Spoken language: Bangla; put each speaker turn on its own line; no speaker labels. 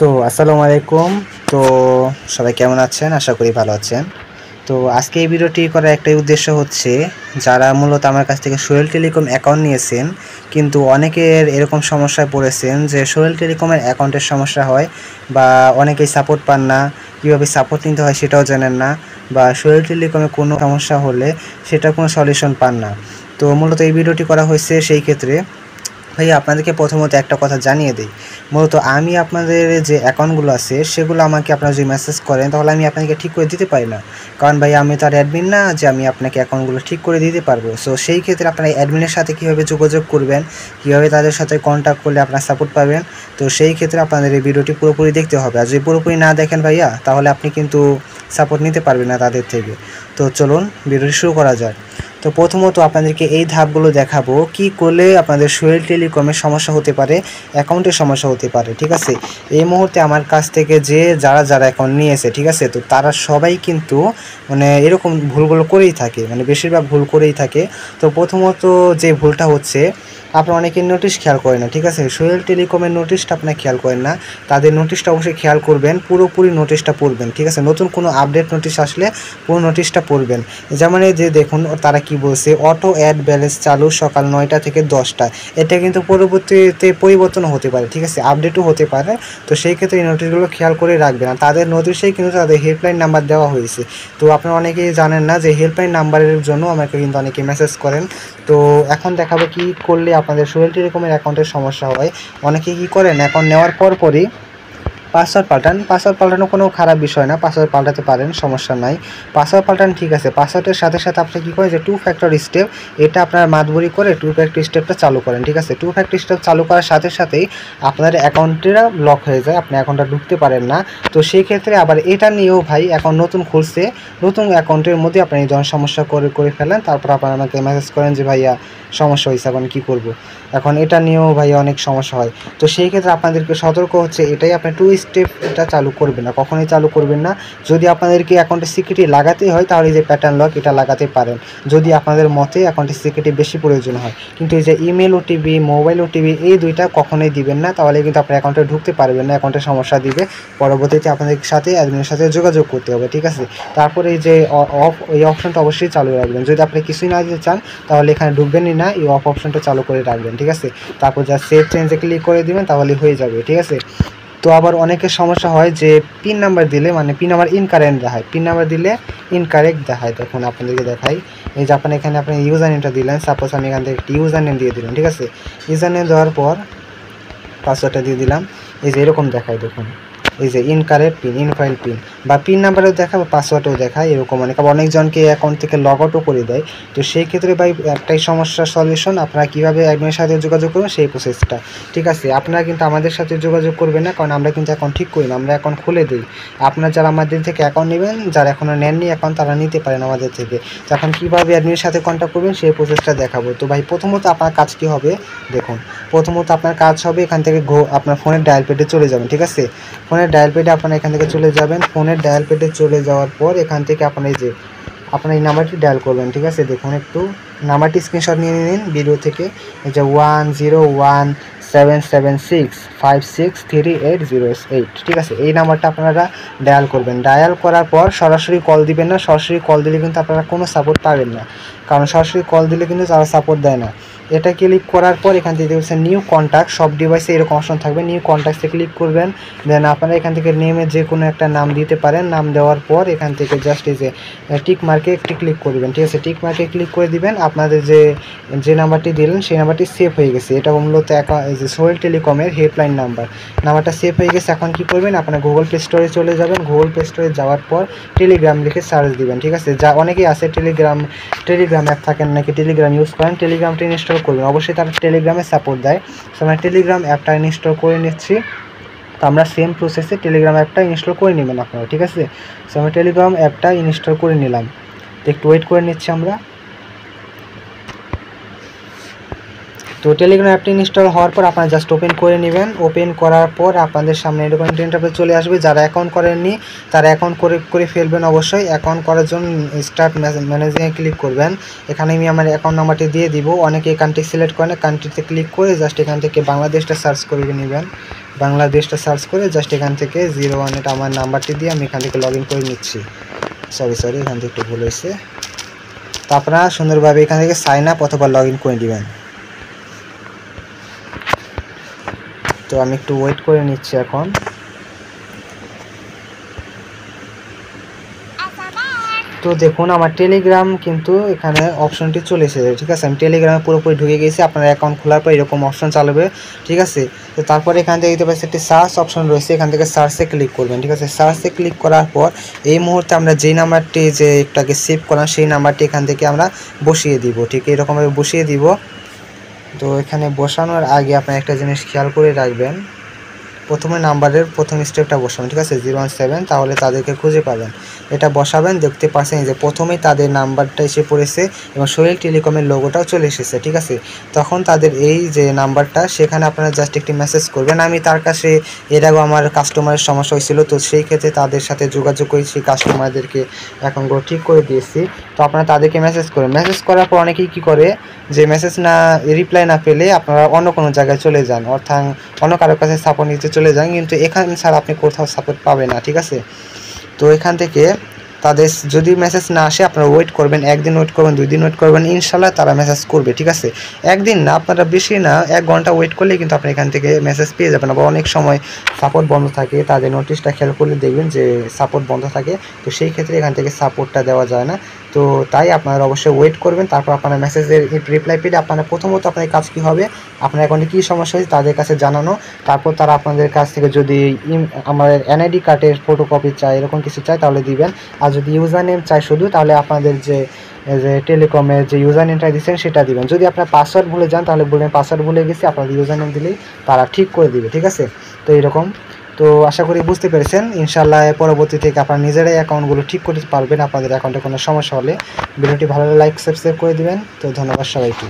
তো আসসালামু আলাইকুম। তো সবাই কেমন আছেন? আশা করি ভালো আছেন। তো আজকে এই ভিডিওটি করার একটাই উদ্দেশ্য হচ্ছে, যারা মূলত আমার কাছ থেকে সোহেল টেলিকম অ্যাকাউন্ট নিয়েছেন, কিন্তু অনেকের এরকম সমস্যায় পড়েছেন যে সোহেল টেলিকমের অ্যাকাউন্টের সমস্যা হয়, বা অনেকেই সাপোর্ট পান না, কীভাবে সাপোর্ট নিতে হয় সেটাও জানেন না, বা সোহেল টেলিকমে কোনো সমস্যা হলে সেটার কোনো সলিউশন পান না। তো মূলত এই ভিডিওটি করা হয়েছে সেই ক্ষেত্রে। ভাইয়া, আপনাদেরকে প্রথমত একটা কথা জানিয়ে দিই। মূলত আমি আপনাদের যে অ্যাকাউন্টগুলো আছে সেগুলো আমাকে আপনারা যদি মেসেজ করেন, তাহলে আমি আপনাকে ঠিক করে দিতে পারি না। কারণ ভাই, আমি তো আর অ্যাডমিন না যে আমি আপনাকে অ্যাকাউন্টগুলো ঠিক করে দিতে পারবো। সো সেই ক্ষেত্রে আপনারা অ্যাডমিনের সাথে কীভাবে যোগাযোগ করবেন, কীভাবে তাদের সাথে কন্ট্যাক্ট করলে আপনারা সাপোর্ট পাবেন, তো সেই ক্ষেত্রে আপনাদের এই ভিডিওটি পুরোপুরি দেখতে হবে। আর যদি পুরোপুরি না দেখেন ভাইয়া, তাহলে আপনি কিন্তু সাপোর্ট নিতে পারবেন না তাদের থেকে। তো চলুন ভিডিওটি শুরু করা যাক। তো প্রথমত আপনাদেরকে এই ধাপগুলো দেখাবো কি করলে আপনাদের সোহেল টেলিকমের সমস্যা হতে পারে, অ্যাকাউন্টের সমস্যা হতে পারে। ঠিক আছে, এই মুহূর্তে আমার কাছ থেকে যে যারা অ্যাকাউন্ট নিয়েছে, ঠিক আছে, তো তারা সবাই কিন্তু মানে এরকম ভুলগুলো করেই থাকে, মানে বেশিরভাগ ভুল করেই থাকে। তো প্রথমত যে ভুলটা হচ্ছে, আপনারা অনেকে নোটিশ খেয়াল করেন না। ঠিক আছে, সোহেল টেলিকমের নোটিশটা আপনারা খেয়াল করেন না। তাদের নোটিশটা অবশ্যই খেয়াল করবেন, পুরোপুরি নোটিশটা পড়বেন। ঠিক আছে, নতুন কোনো আপডেট নোটিশ আসলে পুরো নোটিশটা পড়বেন। যেমন এই যে দেখুন, তারা কি বলছে, অটো অ্যাড ব্যালেন্স চালু সকাল 9টা থেকে 10টা। এটা কিন্তু পরবর্তীতে পরিবর্তনও হতে পারে, ঠিক আছে, আপডেটও হতে পারে। তো সেই ক্ষেত্রে এই নোটিশগুলো খেয়াল করে রাখবেন। আর তাদের নোটিশেই কিন্তু তাদের হেল্পলাইন নাম্বার দেওয়া হয়েছে। তো আপনারা অনেকেই জানেন না যে হেল্পলাইন নাম্বারের জন্য আমাকে কিন্তু অনেকে মেসেজ করেন। তো এখন দেখাবো কি করলে আপনাদের সোহেল টেলিকমের অ্যাকাউন্টের সমস্যা হয়। অনেকে কি করেন, অ্যাকাউন্ট নেওয়ার পরই পাসওয়ার্ড পাল্টান। পাসওয়ার্ড পাল্টানো কোনো খারাপ বিষয় না, পাসওয়ার্ড পাল্টাতে পারেন, সমস্যা নাই। পাসওয়ার্ড পাল্টান, ঠিক আছে। পাসওয়ার্ডের সাথে সাথে আপনি কী করেন যে 2 ফ্যাক্টর স্টেপ, এটা আপনার মাতবরি করে 2 ফ্যাক্টর স্টেপটা চালু করেন। ঠিক আছে, 2 ফ্যাক্টর স্টেপ চালু করার সাথে সাথেই আপনার অ্যাকাউন্টটা লক হয়ে যায়, আপনি অ্যাকাউন্টটা ঢুকতে পারেন না। তো সেই ক্ষেত্রে আবার এটা নিয়েও ভাই, অ্যাকাউন্ট নতুন খুলছে, নতুন অ্যাকাউন্টের মধ্যে আপনি এই ধরনের সমস্যা করে ফেলেন, তারপর আপনার আমাকে মেসেজ করেন যে ভাইয়া সমস্যা হয়েছে, এখন কী করবো। এখন এটা নিয়েও ভাই অনেক সমস্যা হয়। তো সেই ক্ষেত্রে আপনাদেরকে সতর্ক হচ্ছে এটাই, আপনি 2 স্টেপ এটা চালু করবেন না, কখনোই চালু করবেন না। যদি আপনাদেরকে অ্যাকাউন্টে সিকিউরিটি লাগাতেই হয়, তাহলে এই যে প্যাটার্ন লক এটা লাগাতে পারেন, যদি আপনাদের মতে অ্যাকাউন্টে সিকিউরিটি বেশি প্রয়োজন হয়। কিন্তু এই যে ইমেল ওটিপি, মোবাইল ওটিপি, এই দুইটা কখনোই দিবেন না, তাহলে কিন্তু আপনার অ্যাকাউন্টে ঢুকতে পারবেন না, অ্যাকাউন্টে সমস্যা দিবে। পরবর্তীতে আপনাদের সাথে অ্যাডমিনের সাথে যোগাযোগ করতে হবে। ঠিক আছে, তারপরে এই যে এই অপশনটা অবশ্যই চালু রাখবেন। যদি আপনি কিছুই না দিতে চান, তাহলে এখানে ঢুকবেনই না, এই অপশনটা চালু করে রাখবেন। ঠিক আছে, তারপর যা সেভ চেঞ্জে ক্লিক করে দিবেন, তাহলে হয়ে যাবে। ঠিক আছে, তো আবার অনেকের সমস্যা হয় যে পিন নাম্বার দিলে, মানে পিন নাম্বার ইনকারেক্ট দেখায়, পিন নাম্বার দিলে ইনকারেক্ট দেখায়। দেখুন আপনাদেরকে দেখাই, এই যে আপনি এখানে আপনি ইউজার নেমটা দিলেন, সাপোজ আমি এখান থেকে একটি ইউজার নেম দিয়ে দিলাম। ঠিক আছে, ইউজার নেম দেওয়ার পর পাসওয়ার্ডটা দিয়ে দিলাম, এই যে এরকম দেখায়। দেখুন, এই যে ইনকারেক্ট পিন, ইনফাইল পিন, বা পিন নাম্বারও দেখায় বা পাসওয়ার্ডও দেখায়, এরকম অনেকজনকে অ্যাকাউন্ট থেকে লগ আউটও করে দেয়। তো সেই ক্ষেত্রে ভাই একটাই সমস্যার সলিউশন, আপনারা কীভাবে অ্যাডমিনের সাথে যোগাযোগ করবেন সেই প্রসেসটা। ঠিক আছে, আপনারা কিন্তু আমাদের সাথে যোগাযোগ করবেন না, কারণ আমরা কিন্তু অ্যাকাউন্ট ঠিক করি না, আমরা অ্যাকাউন্ট খুলে দিই। আপনারা যারা আমাদের থেকে অ্যাকাউন্ট নেবেন, যারা এখনও নেননি অ্যাকাউন্ট, তারা নিতে পারেন আমাদের থেকে। তখন কীভাবে অ্যাডমিনের সাথে কন্ট্যাক্ট করবেন সেই প্রসেসটা দেখাবো। তো ভাই প্রথমত আপনার কাজ কী হবে দেখুন, প্রথমত আপনার কাজ হবে এখান থেকে আপনার ফোনের ডায়াল প্যাডে চলে যাবেন। ঠিক আছে, ফোনের ডায়াল প্যাডে আপনারা এখান থেকে চলে যাবেন। ফোনের ডায়াল প্যাডে চলে যাওয়ার পর এখান থেকে আপনার এই যে আপনার এই নাম্বারটি ডায়াল করবেন। ঠিক আছে, দেখুন একটু নাম্বারটি স্ক্রিনশট নিয়ে নিন ভিডিও থেকে, এই যে 101776563808। ঠিক আছে, এই নাম্বারটা আপনারা ডায়াল করবেন। ডায়াল করার পর সরাসরি কল দিবেন না, সরাসরি কল দিলে কিন্তু আপনারা কোনো সাপোর্ট পাবেন না, কারণ সরাসরি কল দিলে কিন্তু তারা সাপোর্ট দেয় না। এটা ক্লিক করার পর এখান থেকে দেখছেন নিউ কন্ট্যাক্ট, সব ডিভাইসে এরকম অপশন থাকবে, নিউ কন্ট্যাক্টসে ক্লিক করবেন। দেন আপনারা এখান থেকে নেমে যে কোনো একটা নাম দিতে পারেন, নাম দেওয়ার পর এখান থেকে জাস্ট এই যে টিক মার্কে একটি ক্লিক করবেন। ঠিক আছে, টিক মার্কে ক্লিক করে দিবেন। আপনাদের যে নাম্বারটি দিলেন সেই নাম্বারটি সেভ হয়ে গেছে, এটা মূলত এই যে সোহেল টেলিকমের হেল্পলাইন নাম্বারটা সেভ হয়ে গেছে। এখন কি করবেন, আপনার গুগল প্লে স্টোরে চলে যাবেন। গুগল প্লে স্টোরে যাওয়ার পর টেলিগ্রাম লিখে সার্চ দিবেন। ঠিক আছে, যা অনেকেই আছে টেলিগ্রাম অ্যাপ থাকেন নাকি, টেলিগ্রাম ইউজ করেন, টেলিগ্রামটা ইনস্টল করবেন। অবশ্যই তারা টেলিগ্রামে সাপোর্ট দেয়। সো আমরা টেলিগ্রাম অ্যাপটা ইনস্টল করে নিচ্ছি। তো আমরা সেম প্রসেসে টেলিগ্রাম অ্যাপটা ইনস্টল করে নেবেন আপনারা। ঠিক আছে, সো আমি টেলিগ্রাম অ্যাপটা ইনস্টল করে নিলাম। তো একটু ওয়েট করে নিচ্ছি আমরা। তো টেলিগ্রাম অ্যাপটি ইনস্টল হওয়ার পর আপনারা জাস্ট ওপেন করে নেবেন। ওপেন করার পর আপনাদের সামনে এরকম ইন্টারফেস চলে আসবে। যারা অ্যাকাউন্ট করেননি তারা অ্যাকাউন্ট করে ফেলবেন। অবশ্যই অ্যাকাউন্ট করার জন্য স্টার্ট ম্যানেজিংয়ে ক্লিক করবেন। এখানে আমি আমার অ্যাকাউন্ট নাম্বারটি দিয়ে দিব। অনেকে কান্ট্রি সিলেক্ট করেন, কান্ট্রিতে ক্লিক করে জাস্ট এখান থেকে বাংলাদেশটা সার্চ করে নেবেন। বাংলাদেশটা সার্চ করে জাস্ট এখান থেকে 01 এটা আমার নাম্বারটি দিয়ে আমি এখান থেকে লগ ইন করে নিচ্ছি। সরি এখান থেকে একটু ভুল হয়েছে। তো আপনারা সুন্দরভাবে এখান থেকে সাইন আপ অথবা লগ ইন করে দিবেন। তো আমি একটু ওয়েট করে নিচ্ছি এখন। তো দেখুন আমার টেলিগ্রাম কিন্তু এখানে অপশনটি চলে এসেছে, ঠিক আছে। আমি টেলিগ্রামে পুরোপুরি ঢুকে গেছি। আপনার অ্যাকাউন্ট খোলার পর এরকম অপশন চালাবে, ঠিক আছে। তো তারপরে এখান থেকে দেখতে পাচ্ছি একটি সার্চ অপশন রয়েছে, এখান থেকে সার্চে ক্লিক করবেন, ঠিক আছে। সার্চে ক্লিক করার পর এই মুহূর্তে আমরা যেই নাম্বারটি যে একটাকে সেভ করাম সেই নাম্বারটি এখান থেকে আমরা বসিয়ে দিব, ঠিক এরকমভাবে বসিয়ে দিব। তো এখানে বসানোর আগে আপনার একটা জিনিস খেয়াল করে রাখবেন, প্রথমে নাম্বারের প্রথম স্টেপটা বসাবেন, ঠিক আছে 017, তাহলে তাদেরকে খুঁজে পাবেন। এটা বসাবেন, দেখতে পাচ্ছেন যে প্রথমেই তাদের নাম্বারটা এসে পড়েছে এবং সোহেল টেলিকমের লোগোটাও চলে এসেছে, ঠিক আছে। তখন তাদের এই যে নাম্বারটা সেখানে আপনারা জাস্ট একটি মেসেজ করবেন। আমি তার কাছে এর আগেও আমার কাস্টমারের সমস্যা হয়েছিল, তো সেই ক্ষেত্রে তাদের সাথে যোগাযোগ করে সেই কাস্টমারদেরকে অ্যাকাউন্টগুলো ঠিক করে দিয়েছি। তো আপনারা তাদেরকে মেসেজ করেন। মেসেজ করার পর অনেকেই কী করে যে মেসেজ না রিপ্লাই না পেলে আপনারা অন্য কোনো জায়গায় চলে যান, অর্থাৎ অন্য কারোর কাছে সাপোর্ট নিতে চলে যান, কিন্তু এখান ছাড়া আপনি কোথাও সাপোর্ট পাবেন না, ঠিক আছে। তো এখান থেকে তাদের যদি মেসেজ না আসে আপনারা ওয়েট করবেন, একদিন ওয়েট করবেন, 2 দিন ওয়েট করবেন, ইনশাল্লাহ তারা মেসেজ করবে, ঠিক আছে। একদিন না, আপনারা বেশি না 1 ঘন্টা ওয়েট করলে কিন্তু আপনি এখান থেকে মেসেজ পেয়ে যাবেন। আবার অনেক সময় সাপোর্ট বন্ধ থাকে, তাদের নোটিশটা খেয়াল করলে দেখবেন যে সাপোর্ট বন্ধ থাকে, তো সেই ক্ষেত্রে এখান থেকে সাপোর্টটা দেওয়া যায় না। তো তাই আপনারা অবশ্যই ওয়েট করবেন, তারপর আপনারা মেসেজের রিপ্লাই পেলে আপনারা প্রথমত আপনার কাজ কী হবে, আপনার অ্যাকাউন্টে কী সমস্যা হয়েছে তাদের কাছে জানানো। তারপর তারা আপনাদের কাছ থেকে যদি আমার এনআইডি কার্ডের ফটোকপি চায়, এরকম কিছু চায় তাহলে দিবেন। আর যদি ইউজার নেম চাই শুধু, তাহলে আপনাদের যে টেলিকমের যে ইউজার নেমটা দিচ্ছেন সেটা দিবেন। যদি আপনার পাসওয়ার্ড ভুলে যান তাহলে বলবেন পাসওয়ার্ড ভুলে গেছি, আপনাদের ইউজার নেম দিলেই তারা ঠিক করে দিবে, ঠিক আছে। তো এরকম, তো আশা করি বুঝতে পেরেছেন। ইনশাআল্লাহ পরবর্তী থেকে আপনারা নিজেরাই অ্যাকাউন্টগুলো ঠিক করতে পারবেন আপনাদের অ্যাকাউন্টে কোনো সমস্যা হলে। ভিডিওটি ভালো লাগলে লাইক সাবস্ক্রাইব করে দিবেন। তো ধন্যবাদ সবাইকে।